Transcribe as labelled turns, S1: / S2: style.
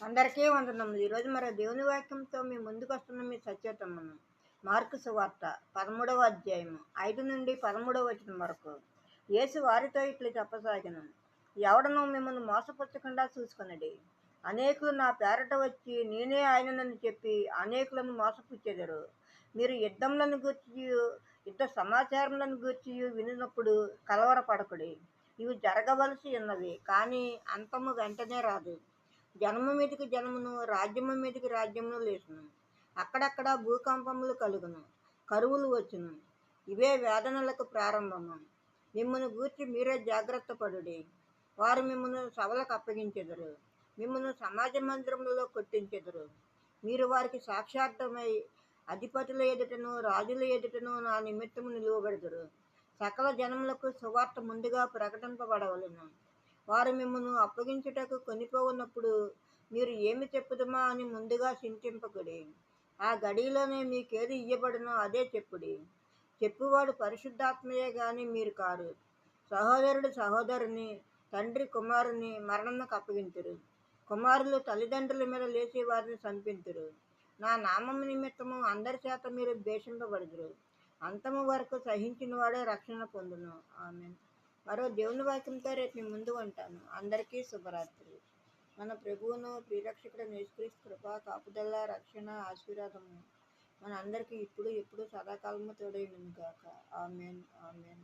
S1: అందరికీ వందనములు. ఈరోజు మరి దేవుని వాక్యంతో మీ ముందుకు వస్తున్న మీ సత్యోత్తమను. మార్కు సువార్త 13వ అధ్యాయము 5 నుండి 13వ వచనం వరకు. యేసు వారితో ఇట్లు చెప్పసాగెను. ఎవడనూ మిమ్మల్ని మోసపుచ్చకుండా చూసుకొనుడి. అనేకులు నా పేరట వచ్చి నేనే ఆయననని చెప్పి అనేకులను మోసపుచ్చెదరు. మీరు యుద్ధములను గూర్చియు యుద్ధ సమాచారములను గూర్చియు వినినప్పుడు కలవరపడకుడి. ఇవి జరగవలసి ఉన్నవి, కానీ అంతము వెంటనే రాదు. జనము మీదికి జనమును, రాజ్యము మీదికి రాజ్యమును లేచును. అక్కడక్కడ భూకంపములు కలుగును, కరువులు వచ్చును. ఇవే వేదనలకు ప్రారంభము. మిమ్మును గూర్చి మీరే జాగ్రత్త పడుడి. వారు మిమ్మును సభలకు అప్పగించెదరు, మిమ్మును సమాజ మందిరములలో కొట్టించెదరు. మీరు వారికి సాక్షార్థమై అధిపతుల ఎదుటను రాజుల ఎదుటను నా నిమిత్తము నిలువబెడతారు. సకల జనములకు సువార్త ముందుగా ప్రకటింపబడవలెను. వారు మిమ్మును అప్పగించుటకు కొనిపోవున్నప్పుడు మీరు ఏమి చెప్పుదమా అని ముందుగా చింతింపకుడి. ఆ గడిలోనే మీకేది ఇయ్యబడినో అదే చెప్పుడి. చెప్పువాడు పరిశుద్ధాత్మయే గాని మీరు కారు. సహోదరుడు సహోదరుని, తండ్రి కుమారుని మరణమునకు అప్పగింతురు. కుమారులు తల్లిదండ్రుల మీద లేచి వారిని చంపింతురు. నా నామము నిమిత్తము అందరి చేత మీరు ద్వేషింపబడుదురు. అంతము వరకు సహించిన వాడే రక్షణ పొందును. ఆమేన్. మరో దేవుని వాక్యంతో రేపు మీ ముందు ఉంటాను. అందరికీ శుభరాత్రి. మన ప్రభువును ప్రియరక్షకుడు యేసుక్రీస్తు కృప, కాపుదల, రక్షణ, ఆశీర్వాదము మన అందరికీ ఇప్పుడు ఎప్పుడు సదాకాలము తోడైనను గాక. ఆమేన్, ఆమేన్.